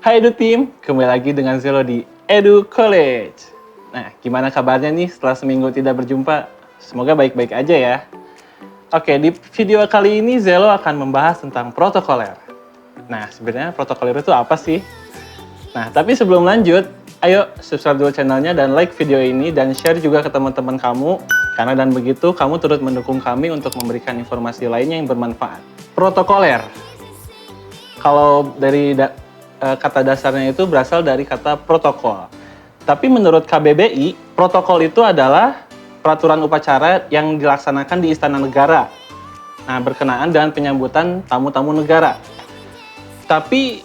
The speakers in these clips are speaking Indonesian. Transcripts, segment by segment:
Hai Edu Team, kembali lagi dengan Zelo di Edu College. Nah, gimana kabarnya nih setelah seminggu tidak berjumpa? Semoga baik-baik aja ya. Oke, di video kali ini Zelo akan membahas tentang protokoler. Nah, sebenarnya protokoler itu apa sih? Nah, tapi sebelum lanjut, ayo subscribe dulu channelnya dan like video ini dan share juga ke teman-teman kamu. Karena dan begitu, kamu turut mendukung kami untuk memberikan informasi lainnya yang bermanfaat. Protokoler. Kalau dari kata dasarnya itu berasal dari kata protokol. Tapi menurut KBBI, protokol itu adalah peraturan upacara yang dilaksanakan di Istana Negara. Nah, berkenaan dengan penyambutan tamu-tamu negara. Tapi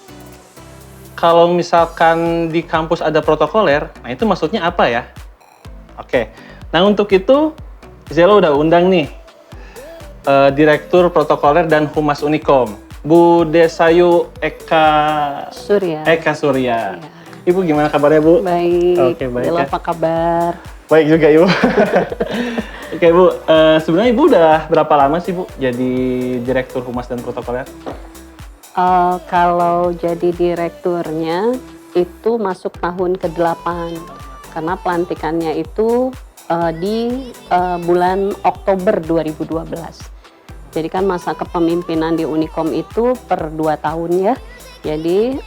kalau misalkan di kampus ada protokoler, nah itu maksudnya apa ya? Oke, nah untuk itu Zelo udah undang nih Direktur Protokoler dan Humas Unikom, Bu Desayu Eka Surya. Surya. Ibu gimana kabarnya, Bu? Baik. Oke, baik Bella, ya. apa kabar? Baik juga, Ibu. Oke, Bu. Sebenarnya Ibu udah berapa lama sih, Bu, jadi Direktur Humas dan Protokoler? Kalau jadi direkturnya itu masuk tahun ke-8 karena pelantikannya itu di bulan Oktober 2012. Jadi kan masa kepemimpinan di Unikom itu per 2 tahun ya. Jadi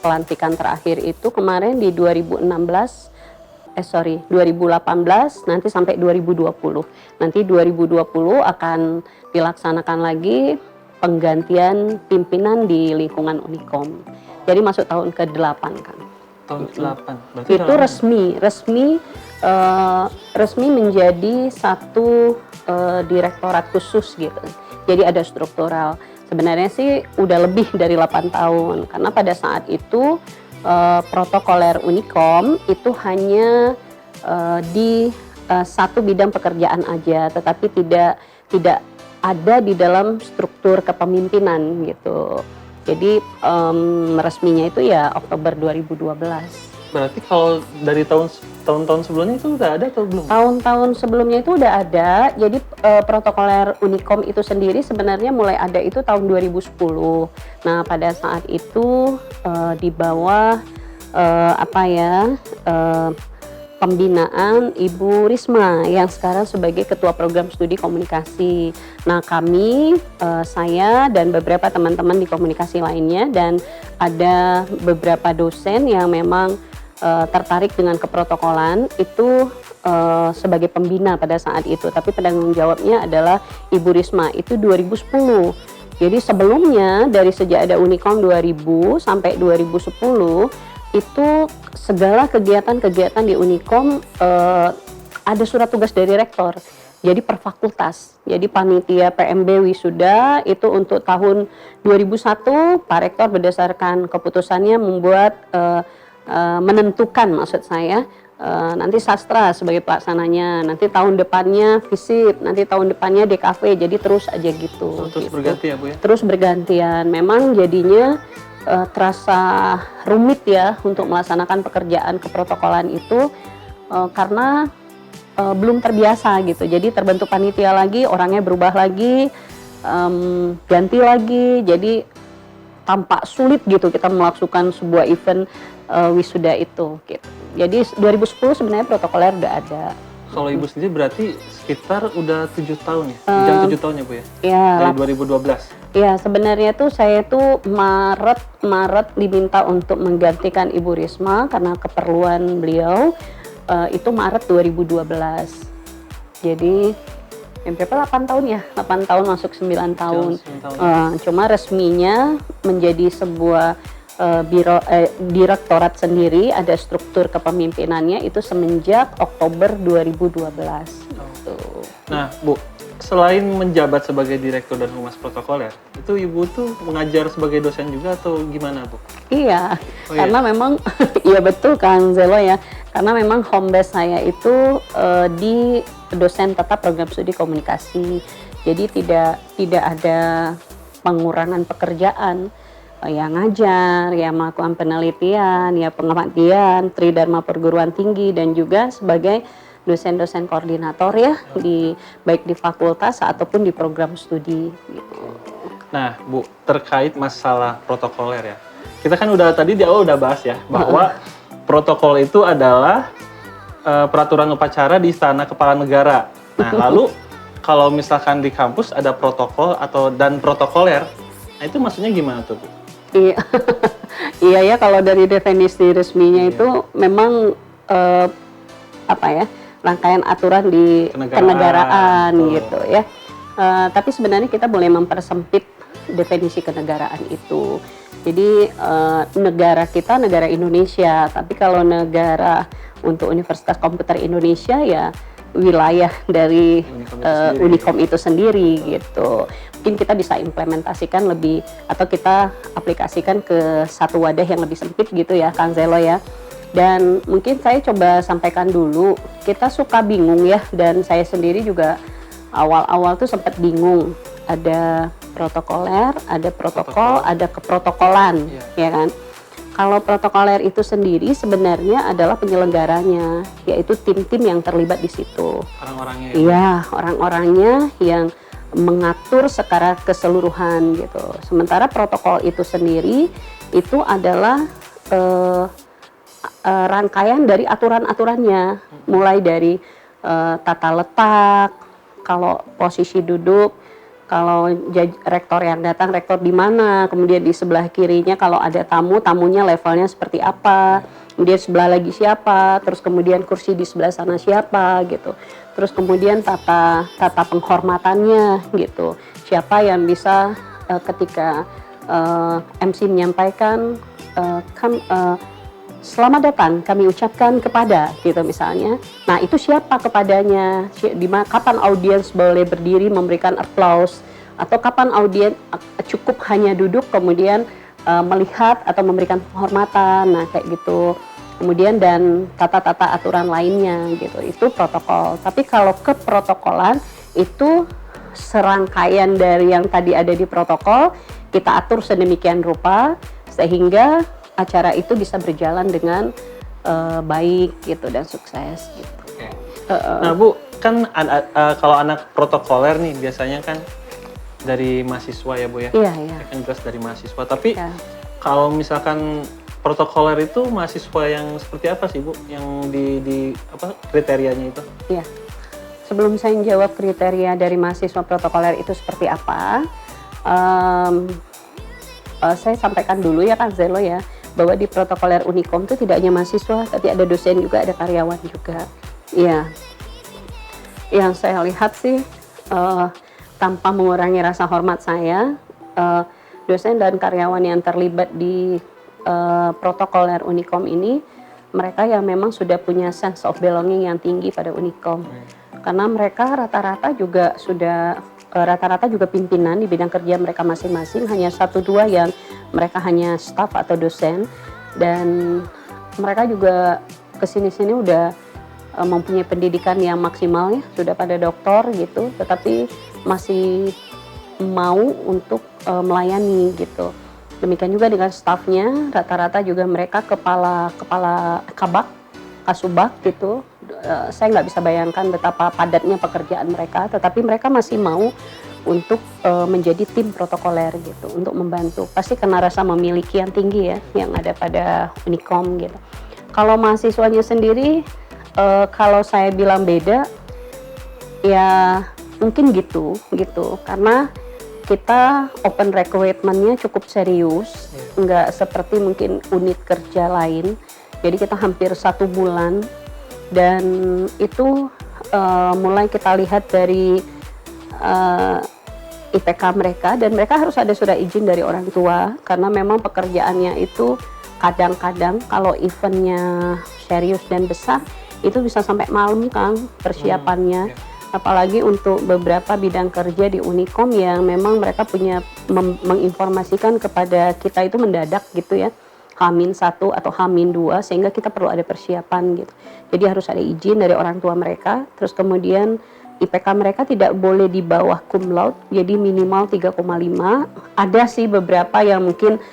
pelantikan terakhir itu kemarin di 2018, nanti sampai 2020. Nanti 2020 akan dilaksanakan lagi penggantian pimpinan di lingkungan Unikom. Jadi masuk tahun ke-8 kan. Tahun ke-8. Berarti Itu resmi menjadi satu direktorat khusus gitu. Jadi ada struktural. Sebenarnya sih udah lebih dari 8 tahun karena pada saat itu protokoler Unikom itu hanya di satu bidang pekerjaan aja, tetapi tidak ada di dalam struktur kepemimpinan gitu. Jadi resminya itu ya Oktober 2012. Berarti kalau dari tahun-tahun sebelumnya itu udah ada atau belum? Tahun-tahun sebelumnya itu udah ada. Jadi protokoler Unikom itu sendiri sebenarnya mulai ada itu tahun 2010. Nah, pada saat itu di bawah pembinaan Ibu Risma yang sekarang sebagai Ketua Program Studi Komunikasi. Nah, kami, saya dan beberapa teman-teman di komunikasi lainnya dan ada beberapa dosen yang memang tertarik dengan keprotokolan itu sebagai pembina pada saat itu. Tapi penanggung jawabnya adalah Ibu Risma, itu 2010. Jadi sebelumnya dari sejak ada Unikom 2000 sampai 2010 itu segala kegiatan-kegiatan di Unikom ada surat tugas dari rektor. Jadi per fakultas. Jadi panitia PMB wisuda itu untuk tahun 2001 Pak Rektor berdasarkan keputusannya membuat menentukan maksud saya nanti sastra sebagai pelaksananya, nanti tahun depannya FISIP, nanti tahun depannya DKV. Jadi terus aja gitu. Terus berganti ya, Bu ya? Terus bergantian. Memang jadinya terasa rumit ya untuk melaksanakan pekerjaan keprotokolan itu karena belum terbiasa gitu. Jadi terbentuk panitia lagi, orangnya berubah lagi, ganti lagi. Jadi tampak sulit gitu kita melakukan sebuah event wisuda itu gitu. Jadi 2010 sebenarnya protokoler udah ada. Kalau Ibu sendiri berarti sekitar udah 7 tahun ya? Jam 7 tahun ya, Bu ya? Ya, dari 2012? Ya, sebenarnya tuh saya tuh Maret diminta untuk menggantikan Ibu Risma karena keperluan beliau, itu Maret 2012. Jadi berapa 8 tahun ya? 8 tahun masuk 9 tahun. Cuma resminya menjadi sebuah direktorat sendiri, ada struktur kepemimpinannya itu semenjak Oktober 2012. Gitu. Nah, Bu, selain menjabat sebagai direktur dan humas protokoler, itu Ibu tuh mengajar sebagai dosen juga atau gimana, Bu? Iya, karena memang iya betul Kang Zelo ya, karena memang home base saya itu di dosen tetap program studi komunikasi, jadi tidak ada pengurangan pekerjaan. Ya ngajar, ya melakukan penelitian, ya pengamatian, Tridharma Perguruan Tinggi dan juga sebagai dosen-dosen koordinator ya baik di fakultas ataupun di program studi gitu. Nah, Bu, terkait masalah protokoler ya. kita kan tadi di awal udah bahas ya bahwa protokol itu adalah peraturan upacara di istana kepala negara. Nah, lalu kalau misalkan di kampus ada protokol dan protokoler, nah itu maksudnya gimana tuh, Bu? Iya, iya ya, kalau dari definisi resminya itu memang apa ya, rangkaian aturan di kenegaraan gitu ya. Tapi sebenarnya kita boleh mempersempit definisi kenegaraan itu. Jadi negara kita negara Indonesia, tapi kalau negara untuk Universitas Komputer Indonesia ya wilayah dari Unicom itu sendiri gitu. Mungkin kita bisa implementasikan lebih atau kita aplikasikan ke satu wadah yang lebih sempit gitu ya, Kang Zelo ya. Dan mungkin saya coba sampaikan dulu, kita suka bingung ya, dan saya sendiri juga awal-awal tuh sempat bingung. Ada protokoler, ada protokol, ada keprotokolan, ya kan? Kalau protokoler itu sendiri sebenarnya adalah penyelenggaranya, yaitu tim-tim yang terlibat di situ. Orang-orangnya. Iya, orang-orangnya yang mengatur secara keseluruhan gitu. Sementara protokol itu sendiri itu adalah rangkaian dari aturan-aturannya, mulai dari tata letak, kalau posisi duduk, kalau rektor yang datang, rektor di mana, kemudian di sebelah kirinya kalau ada tamu, tamunya levelnya seperti apa, kemudian sebelah lagi siapa, terus kemudian kursi di sebelah sana siapa gitu, terus kemudian tata penghormatannya gitu, siapa yang bisa ketika MC menyampaikan selamat datang kami ucapkan kepada gitu misalnya. Nah itu siapa kepadanya, kapan audiens boleh berdiri memberikan applause, atau kapan audiens cukup hanya duduk kemudian melihat atau memberikan penghormatan. Nah kayak gitu. Kemudian dan tata-tata aturan lainnya gitu, itu protokol. Tapi kalau keprotokolan itu serangkaian dari yang tadi ada di protokol, kita atur sedemikian rupa sehingga acara itu bisa berjalan dengan baik gitu dan sukses gitu. Oke. Nah Bu, kan kalau anak protokoler nih biasanya kan dari mahasiswa ya Bu ya? Iya, iya. Kan jelas dari mahasiswa, tapi kalau misalkan protokoler itu mahasiswa yang seperti apa sih Bu? Yang di apa kriterianya itu? Iya. Sebelum saya menjawab kriteria dari mahasiswa protokoler itu seperti apa, saya sampaikan dulu ya Kang Zelo ya, bahwa di protokoler Unicom itu tidak hanya mahasiswa, tapi ada dosen juga, ada karyawan juga. Iya, yang saya lihat sih tanpa mengurangi rasa hormat saya, dosen dan karyawan yang terlibat di protokoler Unicom ini, mereka yang memang sudah punya sense of belonging yang tinggi pada Unicom. Karena mereka rata-rata juga pimpinan di bidang kerja mereka masing-masing, hanya 1-2 yang mereka hanya staff atau dosen, dan mereka juga kesini-sini udah mempunyai pendidikan yang maksimal ya, sudah pada doktor gitu, tetapi masih mau untuk melayani gitu. Demikian juga dengan staffnya, rata-rata juga mereka kepala kabak, kasubag gitu. Saya nggak bisa bayangkan betapa padatnya pekerjaan mereka, tetapi mereka masih mau untuk menjadi tim protokoler gitu, untuk membantu. Pasti karena rasa memiliki yang tinggi ya, yang ada pada Unicom gitu. Kalau mahasiswanya sendiri, kalau saya bilang beda, ya mungkin gitu, karena kita open recruitment-nya cukup serius, nggak seperti mungkin unit kerja lain. Jadi kita hampir 1 bulan, dan itu mulai kita lihat dari IPK mereka, dan mereka harus ada surat izin dari orang tua, karena memang pekerjaannya itu kadang-kadang kalau eventnya serius dan besar, itu bisa sampai malam Kang persiapannya. Apalagi untuk beberapa bidang kerja di Unicom yang memang mereka punya menginformasikan kepada kita itu mendadak gitu ya, H-1 atau H-2, sehingga kita perlu ada persiapan gitu. Jadi harus ada izin dari orang tua mereka, terus kemudian IPK mereka tidak boleh di bawah cum laude, jadi minimal 3,5. Ada sih beberapa yang mungkin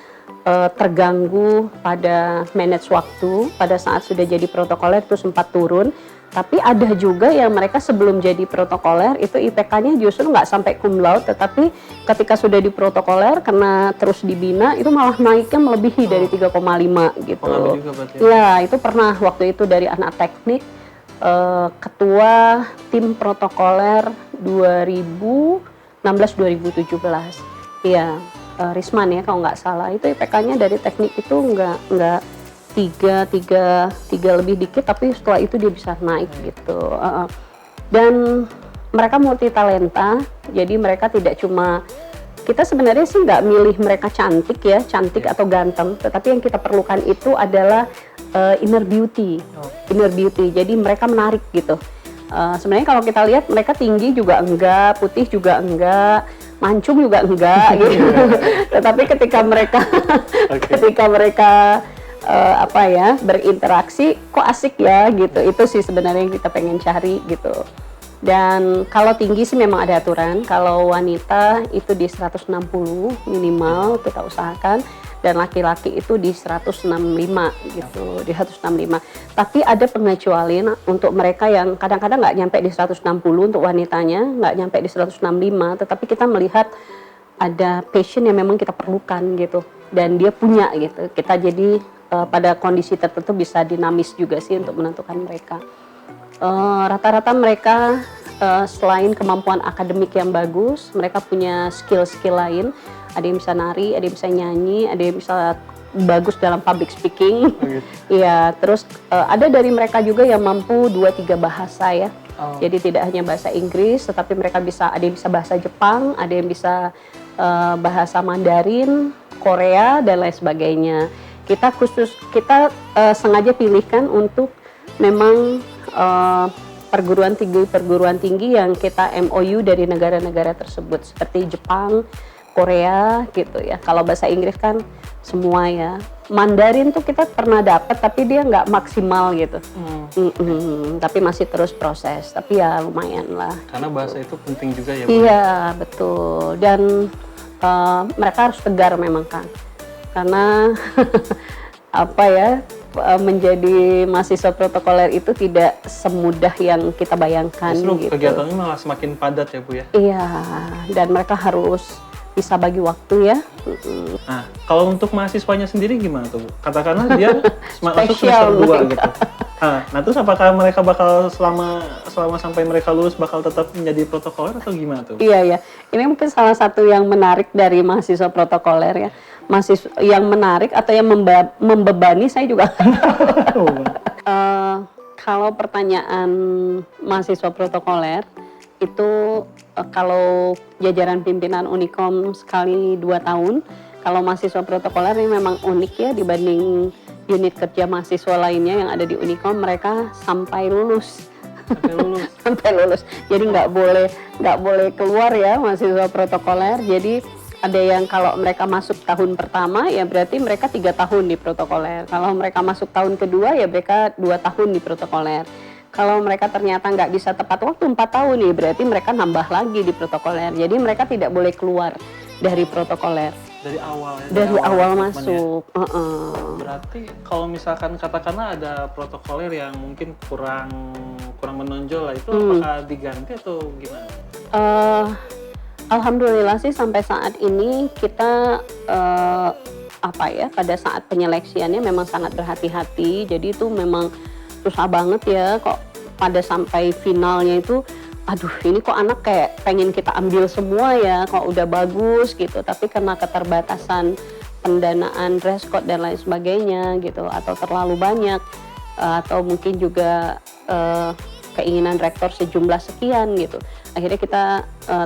terganggu pada manage waktu, pada saat sudah jadi protokoler itu sempat turun, Tapi ada juga yang mereka sebelum jadi protokoler itu IPK-nya justru nggak sampai cum laude, tetapi ketika sudah di protokoler karena terus dibina itu malah naiknya melebihi dari 3,5 gitu. Pengaruh juga berarti ya? Ya, itu pernah waktu itu dari anak teknik, ketua tim protokoler 2016-2017. Iya, Risman ya kalau nggak salah. Itu IPK-nya dari teknik itu nggak tiga lebih dikit, tapi setelah itu dia bisa naik gitu. Dan mereka multi talenta, jadi mereka tidak cuma, kita sebenarnya sih nggak milih mereka cantik ya, cantik atau ganteng, tetapi yang kita perlukan itu adalah inner beauty. Jadi mereka menarik gitu. Sebenarnya kalau kita lihat mereka tinggi juga enggak, putih juga enggak, mancung juga enggak gitu. Tetapi ketika mereka berinteraksi kok asik ya gitu. Itu sih sebenarnya yang kita pengen cari gitu. Dan kalau tinggi sih memang ada aturan. Kalau wanita itu di 160 minimal kita usahakan, dan laki-laki itu di 165 gitu, di 165. Tapi ada pengecualian untuk mereka yang kadang-kadang nggak nyampe di 160 untuk wanitanya, nggak nyampe di 165, tetapi kita melihat ada passion yang memang kita perlukan gitu, dan dia punya gitu. Kita jadi pada kondisi tertentu bisa dinamis juga sih untuk menentukan mereka. Rata-rata mereka selain kemampuan akademik yang bagus, mereka punya skill-skill lain. Ada yang bisa nari, ada yang bisa nyanyi, ada yang bisa bagus dalam public speaking. Iya, terus ada dari mereka juga yang mampu 2-3 bahasa ya. Jadi tidak hanya bahasa Inggris, tetapi mereka bisa, ada yang bisa bahasa Jepang, ada yang bisa bahasa Mandarin, Korea dan lain sebagainya. Kita sengaja pilihkan untuk memang perguruan tinggi yang kita MOU dari negara-negara tersebut seperti Jepang, Korea gitu ya. Kalau bahasa Inggris kan semua ya. Mandarin tuh kita pernah dapat tapi dia nggak maksimal gitu. Tapi masih terus proses. Tapi ya lumayan lah. Karena bahasa itu penting juga ya Bu? Iya betul. Dan mereka harus tegar memang kan. Karena menjadi mahasiswa protokoler itu tidak semudah yang kita bayangkan. Justru gitu. Kegiatannya malah semakin padat ya Bu ya? Iya, dan mereka harus bisa bagi waktu ya. Nah, kalau untuk mahasiswanya sendiri gimana tuh Bu? Katakanlah dia masuk Spesial semester 2 gitu. Nah terus apakah mereka bakal selama sampai mereka lulus bakal tetap menjadi protokoler atau gimana tuh? Iya. Ini mungkin salah satu yang menarik dari mahasiswa protokoler ya. Mahasiswa yang menarik atau yang membebani saya juga. Kalau pertanyaan mahasiswa protokoler itu kalau jajaran pimpinan Unikom sekali 2 tahun, kalau mahasiswa protokoler ini memang unik ya dibanding unit kerja mahasiswa lainnya yang ada di Unikom, mereka sampai lulus. Sampai lulus. Jadi nggak boleh keluar ya mahasiswa protokoler. Jadi ada yang kalau mereka masuk tahun pertama ya berarti mereka 3 tahun di protokoler. Kalau mereka masuk tahun kedua ya mereka 2 tahun di protokoler. Kalau mereka ternyata nggak bisa tepat waktu 4 tahun ya berarti mereka nambah lagi di protokoler. Jadi mereka tidak boleh keluar dari protokoler. Dari awal ya? Dari awal masuk. Berarti kalau misalkan katakanlah ada protokoler yang mungkin kurang menonjol lah, itu apakah diganti atau gimana? Alhamdulillah sih sampai saat ini kita pada saat penyeleksiannya memang sangat berhati-hati. Jadi itu memang susah banget ya kok pada sampai finalnya itu, aduh ini kok anak kayak pengen kita ambil semua ya, kok udah bagus gitu. Tapi karena keterbatasan pendanaan, dress code dan lain sebagainya gitu, atau terlalu banyak, atau mungkin juga keinginan rektor sejumlah sekian gitu. Akhirnya kita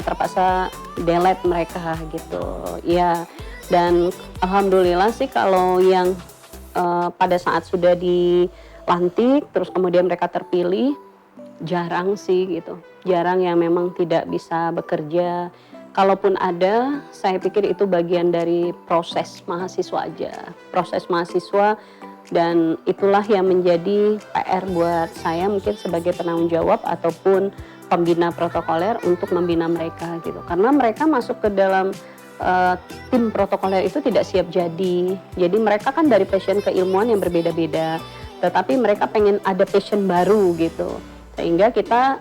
terpaksa delete mereka gitu. Ya, dan alhamdulillah sih kalau yang pada saat sudah dilantik terus kemudian mereka terpilih jarang sih gitu. Jarang yang memang tidak bisa bekerja. Kalaupun ada, saya pikir itu bagian dari proses mahasiswa aja. Proses mahasiswa. Dan itulah yang menjadi PR buat saya mungkin sebagai penanggung jawab ataupun pembina protokoler untuk membina mereka gitu. Karena mereka masuk ke dalam tim protokoler itu tidak siap jadi. Jadi mereka kan dari passion keilmuan yang berbeda-beda. Tetapi mereka pengen ada passion baru gitu. Sehingga kita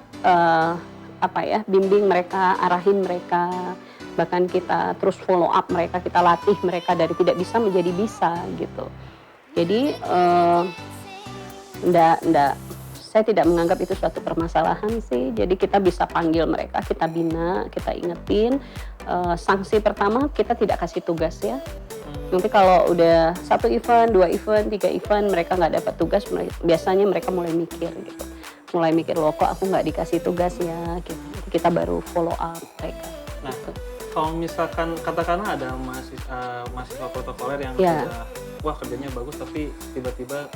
bimbing mereka, arahin mereka, bahkan kita terus follow up mereka, kita latih mereka dari tidak bisa menjadi bisa gitu. Jadi saya tidak menganggap itu suatu permasalahan sih. Jadi kita bisa panggil mereka, kita bina, kita ingetin. Sanksi pertama kita tidak kasih tugas ya. Nanti kalau udah 1 event, 2 event, 3 event mereka nggak dapat tugas, biasanya mereka mulai mikir gitu. Mulai mikir, loh kok aku nggak dikasih tugas ya, gitu. Kita baru follow up mereka. Nah, gitu. kalau misalkan katakanlah ada mahasiswa protokoler yang sudah, wah kerjanya bagus tapi tiba-tiba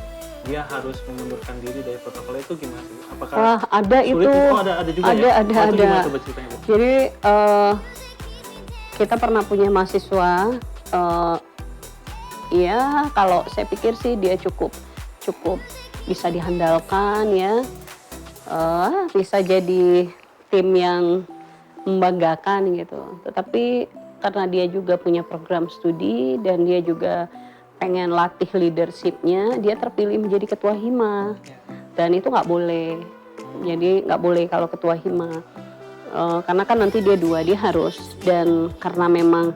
dia harus mengundurkan diri dari protokoler, itu gimana sih? Apakah ada sulit? itu? Oh, ada juga ya? Ada. Gimana coba ceritanya, Bu? Jadi kita pernah punya mahasiswa, ya kalau saya pikir sih dia cukup bisa dihandalkan ya. Bisa jadi tim yang membanggakan gitu. Tetapi karena dia juga punya program studi dan dia juga pengen latih leadership-nya, dia terpilih menjadi ketua hima. Dan itu nggak boleh. Jadi nggak boleh kalau ketua hima. Karena kan nanti dia 2, dia harus. Dan karena memang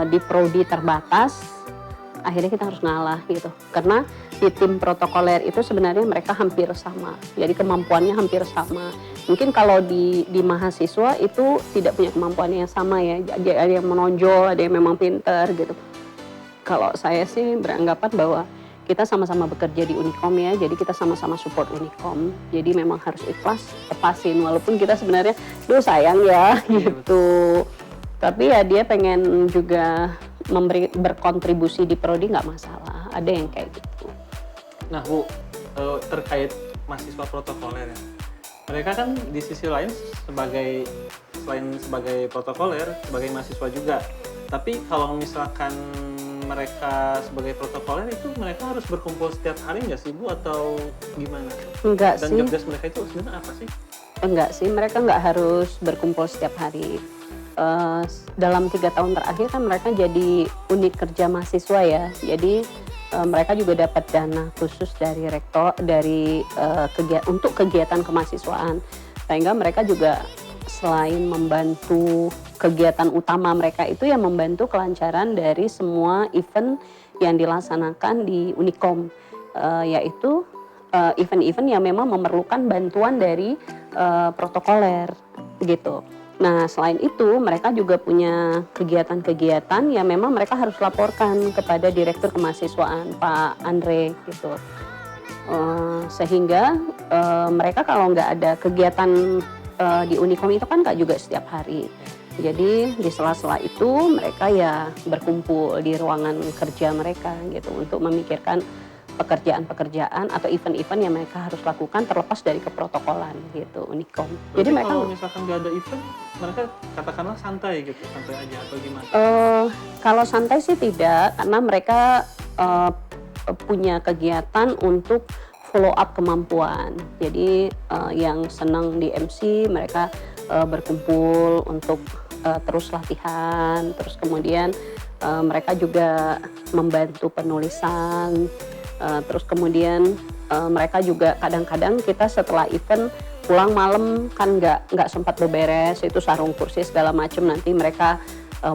di prodi terbatas, akhirnya kita harus ngalah gitu. Karena di tim protokoler itu sebenarnya mereka hampir sama. Jadi kemampuannya hampir sama. Mungkin kalau di mahasiswa itu tidak punya kemampuan yang sama ya. Ada yang menonjol, ada yang memang pinter gitu. Kalau saya sih beranggapan bahwa kita sama-sama bekerja di Unicom ya. Jadi kita sama-sama support Unicom. Jadi memang harus ikhlas lepasin. Walaupun kita sebenarnya, sayang ya gitu. Tapi ya dia pengen juga berkontribusi di prodi, nggak masalah. Ada yang kayak gitu. Nah Bu, terkait mahasiswa protokoler ya, mereka kan di sisi lain selain sebagai protokoler, sebagai mahasiswa juga. Tapi kalau misalkan mereka sebagai protokoler itu mereka harus berkumpul setiap hari nggak sih Bu, atau gimana? Enggak sih. Dan jobdesk mereka itu sebenarnya apa sih? Enggak sih, mereka nggak harus berkumpul setiap hari. Dalam 3 tahun terakhir kan mereka jadi unit kerja mahasiswa ya. Jadi mereka juga dapat dana khusus dari rektor untuk kegiatan kemahasiswaan. Sehingga mereka juga selain membantu kegiatan utama mereka itu yang membantu kelancaran dari semua event yang dilaksanakan di Unicom, yaitu event-event yang memang memerlukan bantuan dari protokoler gitu. Nah, selain itu mereka juga punya kegiatan-kegiatan yang memang mereka harus laporkan kepada Direktur Kemahasiswaan Pak Andre gitu. Sehingga mereka kalau nggak ada kegiatan di Unicom itu kan nggak juga setiap hari. Jadi di sela-sela itu mereka ya berkumpul di ruangan kerja mereka gitu untuk memikirkan pekerjaan-pekerjaan atau event-event yang mereka harus lakukan terlepas dari keprotokolan gitu Unicom. Jadi mereka kalau misalkan nggak ada event, mereka katakanlah santai gitu, santai aja atau gimana? Kalau santai sih tidak, karena mereka punya kegiatan untuk follow up kemampuan. Jadi yang senang di MC mereka berkumpul untuk terus latihan, terus kemudian mereka juga membantu penulisan. Terus kemudian mereka juga kadang-kadang kita setelah event pulang malam kan nggak sempat beberes, itu sarung kursi segala macam, nanti mereka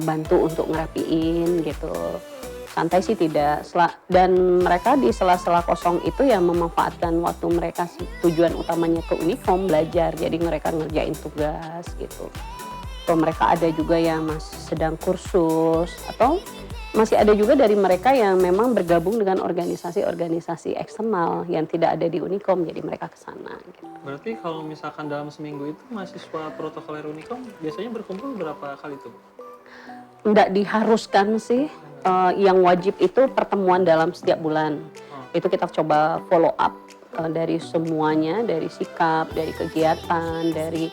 bantu untuk ngerapiin gitu. Santai sih tidak, dan mereka di sela-sela kosong itu yang memanfaatkan waktu mereka, tujuan utamanya ke Unicom belajar, jadi mereka ngerjain tugas gitu. Atau mereka ada juga yang masih sedang kursus, atau masih ada juga dari mereka yang memang bergabung dengan organisasi-organisasi eksternal yang tidak ada di Unicom, jadi mereka ke sana. Gitu. Berarti kalau misalkan dalam seminggu itu mahasiswa protokoler Unicom biasanya berkumpul berapa kali tuh? Nggak diharuskan sih, yang wajib itu pertemuan dalam setiap bulan. Itu kita coba follow up dari semuanya, dari sikap, dari kegiatan, dari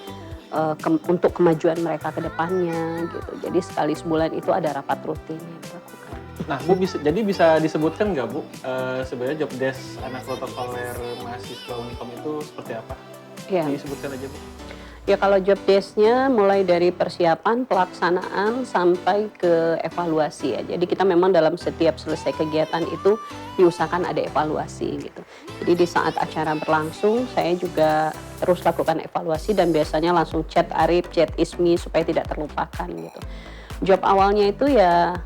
untuk kemajuan mereka ke depannya gitu. Jadi sekali sebulan itu ada rapat rutin yang dilakukan. Nah, Bu, bisa disebutkan nggak Bu, sebenarnya job desk anak protokoler mahasiswa Unicom itu seperti apa? Ya. Disebutkan aja Bu. Ya kalau job desk-nya mulai dari persiapan, pelaksanaan, sampai ke evaluasi ya. Jadi kita memang dalam setiap selesai kegiatan itu diusahakan ada evaluasi gitu. Jadi di saat acara berlangsung, saya juga terus lakukan evaluasi dan biasanya langsung chat Arif, chat Ismi supaya tidak terlupakan gitu. Job awalnya itu ya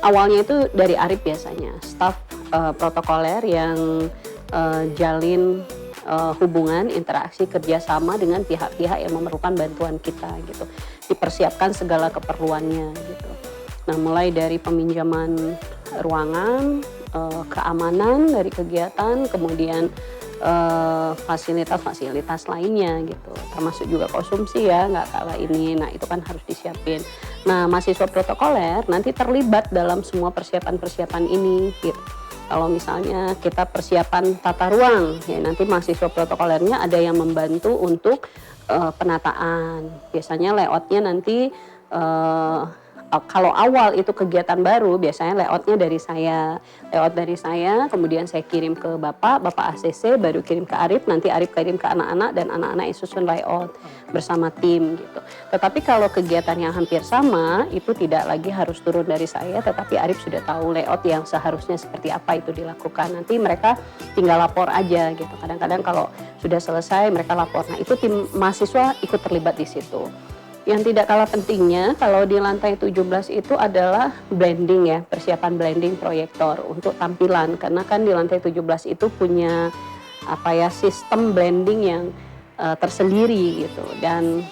awalnya itu dari Arif biasanya, staf protokoler yang jalin hubungan, interaksi, kerjasama dengan pihak-pihak yang memerlukan bantuan kita gitu. Dipersiapkan segala keperluannya gitu. Nah mulai dari peminjaman ruangan, keamanan dari kegiatan, kemudian fasilitas-fasilitas lainnya gitu, termasuk juga konsumsi ya, nggak kalah ini. Nah itu kan harus disiapin. Nah mahasiswa protokoler nanti terlibat dalam semua persiapan-persiapan ini gitu. Kalau misalnya kita persiapan tata ruang, ya nanti mahasiswa protokolernya ada yang membantu untuk penataan. Biasanya layoutnya nanti kalau awal itu kegiatan baru, biasanya layout dari saya, kemudian saya kirim ke Bapak ACC, baru kirim ke Arif, nanti Arif kirim ke anak-anak, dan anak-anak yang susun layout bersama tim gitu. Tetapi kalau kegiatan yang hampir sama, itu tidak lagi harus turun dari saya, tetapi Arif sudah tahu layout yang seharusnya seperti apa itu dilakukan. Nanti mereka tinggal lapor aja gitu. Kadang-kadang kalau sudah selesai mereka lapor. Nah itu tim mahasiswa ikut terlibat di situ. Yang tidak kalah pentingnya kalau di lantai 17 itu adalah blending ya, persiapan blending proyektor untuk tampilan, karena kan di lantai 17 itu punya sistem blending yang tersendiri gitu, dan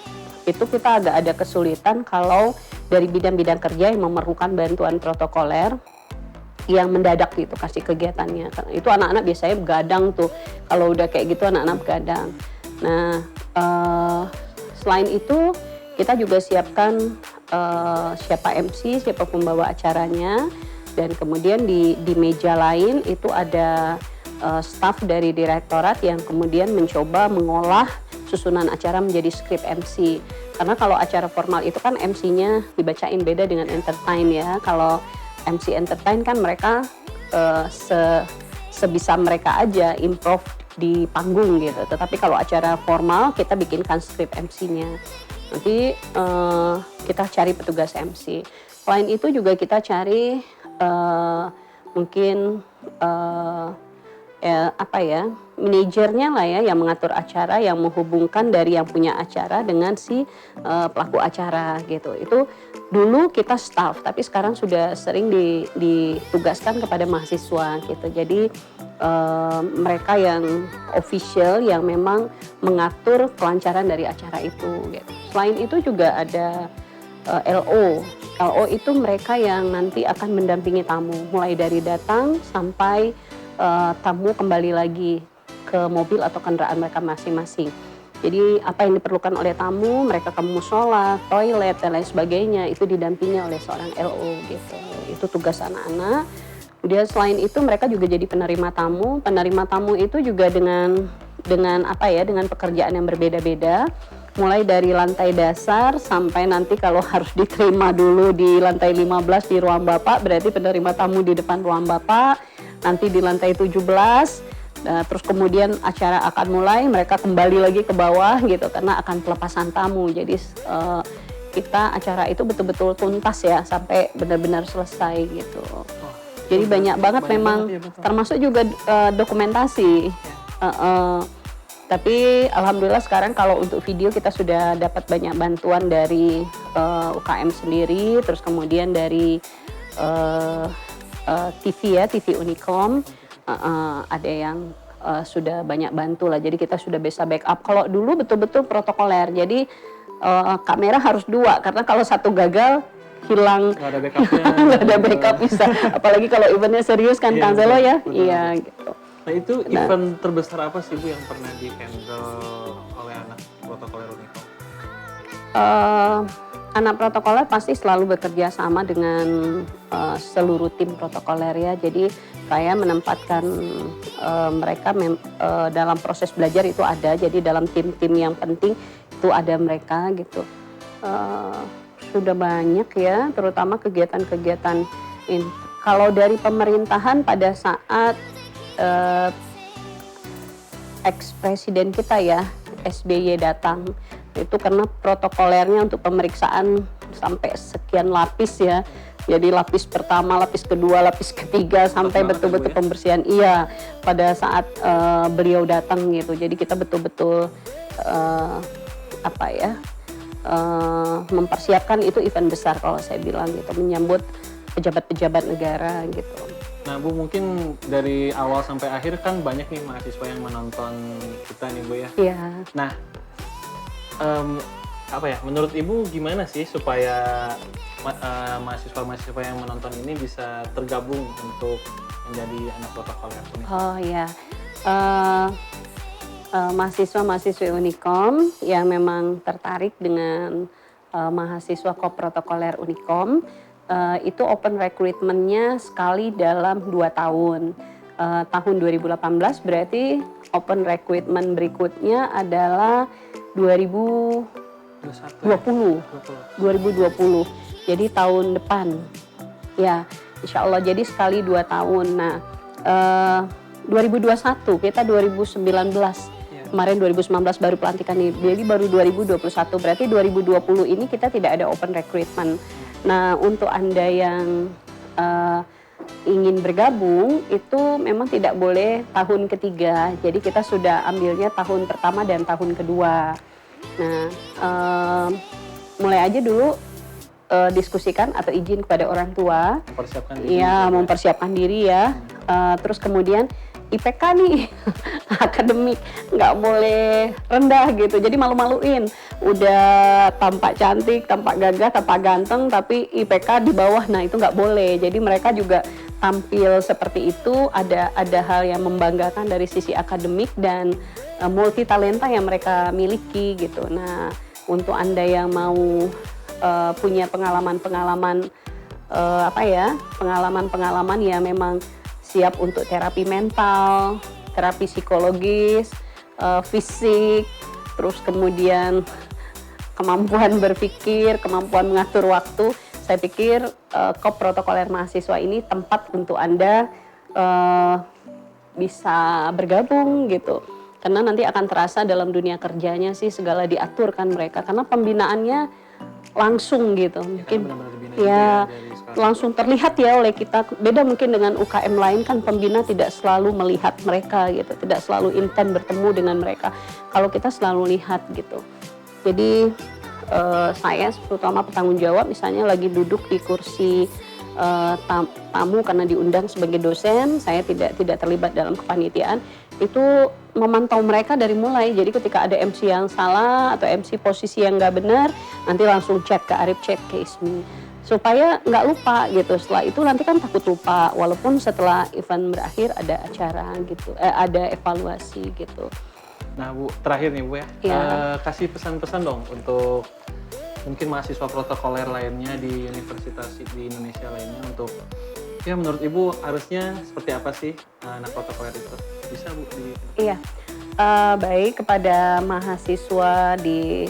itu kita agak ada kesulitan kalau dari bidang-bidang kerja yang memerlukan bantuan protokoler yang mendadak gitu kasih kegiatannya. Karena itu anak-anak biasanya begadang tuh, kalau udah kayak gitu anak-anak begadang. Nah selain itu kita juga siapkan siapa MC, siapa pembawa acaranya, dan kemudian di meja lain itu ada staf dari direktorat yang kemudian mencoba mengolah susunan acara menjadi skrip MC. Karena kalau acara formal itu kan MC-nya dibacain, beda dengan entertain ya. Kalau MC entertain kan mereka sebisa mereka aja improv di panggung gitu. Tetapi kalau acara formal kita bikinkan skrip MC-nya. Nanti kita cari petugas MC. Selain itu juga kita cari mungkin manajernya lah ya, yang mengatur acara, yang menghubungkan dari yang punya acara dengan si pelaku acara gitu. Itu dulu kita staff, tapi sekarang sudah sering ditugaskan kepada mahasiswa gitu. Jadi mereka yang official yang memang mengatur kelancaran dari acara itu gitu. Selain itu juga ada LO. LO itu mereka yang nanti akan mendampingi tamu mulai dari datang sampai tamu kembali lagi ke mobil atau kendaraan mereka masing-masing. Jadi apa yang diperlukan oleh tamu, mereka ke musola, toilet dan lain sebagainya itu didampingi oleh seorang LO gitu. Itu tugas anak-anak. Kemudian selain itu mereka juga jadi penerima tamu. Penerima tamu itu juga dengan pekerjaan yang berbeda-beda. Mulai dari lantai dasar sampai nanti kalau harus diterima dulu di lantai 15 di ruang Bapak, berarti penerima tamu di depan ruang Bapak. Nanti di lantai 17, terus kemudian acara akan mulai, mereka kembali lagi ke bawah gitu karena akan pelepasan tamu. Jadi kita acara itu betul-betul tuntas ya sampai benar-benar selesai gitu. Jadi banyak banget memang, termasuk juga dokumentasi. Tapi alhamdulillah sekarang kalau untuk video kita sudah dapat banyak bantuan dari UKM sendiri, terus kemudian dari TV ya, TV Unicom, ada yang sudah banyak bantu lah. Jadi kita sudah bisa backup. Kalau dulu betul-betul protokoler, jadi kamera harus 2 karena kalau satu gagal hilang, nggak ada backupnya. nggak ada backup bisa. Apalagi kalau eventnya serius kan, Kang Zelo ya. Betul. Iya gitu. Nah itu event terbesar apa sih Bu yang pernah di-handle oleh anak protokoler Unicom? Anak protokoler pasti selalu bekerja sama dengan seluruh tim protokoler ya. Jadi saya menempatkan mereka dalam proses belajar itu ada. Jadi dalam tim-tim yang penting itu ada mereka gitu. Sudah banyak ya, terutama kegiatan-kegiatan ini. Kalau dari pemerintahan pada saat ex-presiden kita ya, SBY datang. Itu karena protokolernya untuk pemeriksaan sampai sekian lapis ya. Jadi lapis pertama, lapis kedua, lapis ketiga sampai betul-betul pembersihan. Iya, pada saat beliau datang gitu. Jadi kita betul-betul mempersiapkan itu event besar kalau saya bilang gitu, menyambut pejabat-pejabat negara gitu. Nah Bu, mungkin dari awal sampai akhir kan banyak nih mahasiswa yang menonton kita nih Bu ya. Iya. Nah, menurut Ibu gimana sih supaya mahasiswa-mahasiswa yang menonton ini bisa tergabung untuk menjadi anak protokoler Unicom? Oh ya, mahasiswa-mahasiswa Unicom yang memang tertarik dengan mahasiswa koprotokoler Unicom, itu open recruitment-nya sekali dalam 2 tahun. Tahun 2018 berarti open recruitment berikutnya adalah 2020. Jadi tahun depan. Ya, insya Allah jadi sekali 2 tahun. Nah, 2021, kita 2019. Kemarin 2019 baru pelantikan nih, jadi baru 2021. Berarti 2020 ini kita tidak ada open recruitment. Nah, untuk Anda yang ingin bergabung, itu memang tidak boleh tahun ketiga. Jadi kita sudah ambilnya tahun pertama dan tahun kedua. Nah, mulai aja dulu diskusikan atau izin kepada orang tua. Mempersiapkan diri. Iya, mempersiapkan diri ya. Terus kemudian IPK nih, akademik, nggak boleh rendah gitu. Jadi malu-maluin. Udah tampak cantik, tampak gagah, tampak ganteng, tapi IPK di bawah, nah itu nggak boleh. Jadi mereka juga tampil seperti itu. Ada hal yang membanggakan dari sisi akademik dan multi talenta yang mereka miliki gitu. Nah, untuk Anda yang mau punya pengalaman-pengalaman pengalaman ya memang siap untuk terapi mental, terapi psikologis, fisik, terus kemudian kemampuan berpikir, kemampuan mengatur waktu. Saya pikir koprotokoler mahasiswa ini tempat untuk Anda bisa bergabung gitu. Karena nanti akan terasa dalam dunia kerjanya sih segala diaturkan mereka. Karena pembinaannya langsung gitu, mungkin ya langsung terlihat ya oleh kita. Beda mungkin dengan UKM lain kan pembina tidak selalu melihat mereka gitu, tidak selalu intent bertemu dengan mereka. Kalau kita selalu lihat gitu. Jadi saya terutama petanggung jawab misalnya lagi duduk di kursi tamu karena diundang sebagai dosen, saya tidak terlibat dalam kepanitiaan, itu memantau mereka dari mulai. Jadi ketika ada MC yang salah atau MC posisi yang nggak benar, nanti langsung chat ke Arif, chat ke Ismi, supaya nggak lupa gitu. Setelah itu nanti kan takut lupa, walaupun setelah event berakhir ada acara gitu, ada evaluasi gitu. Nah Bu, terakhir nih Bu ya, kasih pesan-pesan dong untuk mungkin mahasiswa protokoler lainnya di universitas di Indonesia lainnya untuk ya menurut Ibu harusnya seperti apa sih anak protokoler itu? Bisa Bu? Iya, baik kepada mahasiswa di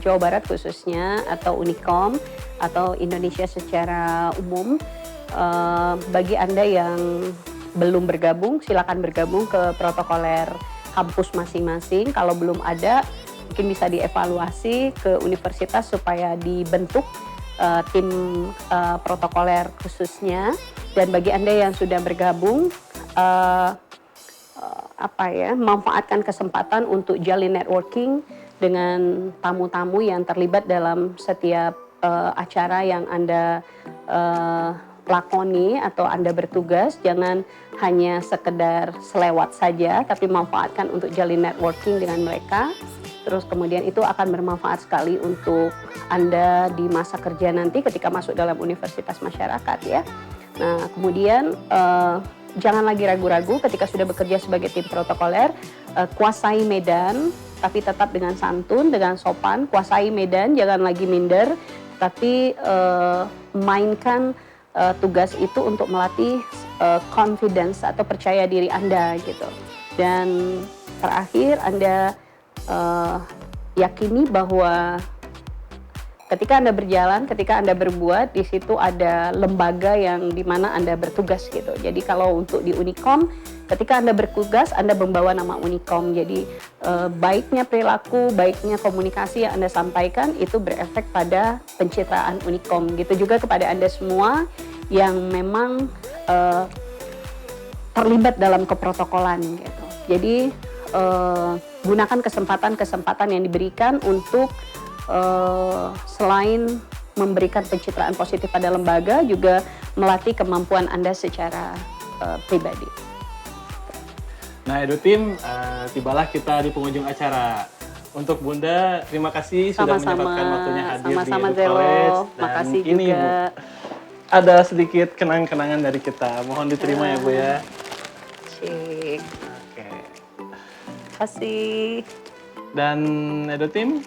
Jawa Barat khususnya atau Unicom atau Indonesia secara umum, bagi Anda yang belum bergabung silakan bergabung ke protokoler kampus masing-masing. Kalau belum ada mungkin bisa dievaluasi ke universitas supaya dibentuk tim protokoler khususnya. Dan bagi Anda yang sudah bergabung, manfaatkan kesempatan untuk jalin networking dengan tamu-tamu yang terlibat dalam setiap acara yang Anda lakoni atau Anda bertugas. Jangan hanya sekedar selewat saja, tapi manfaatkan untuk jalin networking dengan mereka. Terus kemudian itu akan bermanfaat sekali untuk Anda di masa kerja nanti ketika masuk dalam universitas masyarakat ya. Nah kemudian jangan lagi ragu-ragu ketika sudah bekerja sebagai tim protokoler, kuasai medan tapi tetap dengan santun, dengan sopan, kuasai medan, jangan lagi minder, tapi mainkan tugas itu untuk melatih confidence atau percaya diri Anda gitu. Dan terakhir Anda yakini bahwa ketika Anda berjalan, ketika Anda berbuat, di situ ada lembaga yang di mana Anda bertugas gitu. Jadi kalau untuk di Unicom, ketika Anda bertugas, Anda membawa nama Unicom. Jadi baiknya perilaku, baiknya komunikasi yang Anda sampaikan itu berefek pada pencitraan Unicom. Gitu juga kepada Anda semua yang memang terlibat dalam keprotokolan gitu. Jadi gunakan kesempatan-kesempatan yang diberikan untuk selain memberikan pencitraan positif pada lembaga, juga melatih kemampuan Anda secara pribadi. Nah, Edu Tim, tibalah kita di penghujung acara. Untuk Bunda, terima kasih sudah menyempatkan waktunya hadir Sama-sama, di Edu Zelo. College. Dan Makasih ini juga. Bu, ada sedikit kenang-kenangan dari kita. Mohon diterima ya Bu ya. Cik. Oke. Kasih. Dan Edu Tim,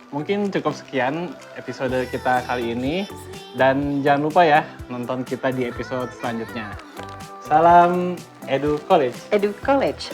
mungkin cukup sekian episode kita kali ini. Dan jangan lupa ya, nonton kita di episode selanjutnya. Salam Edu College. Edu College.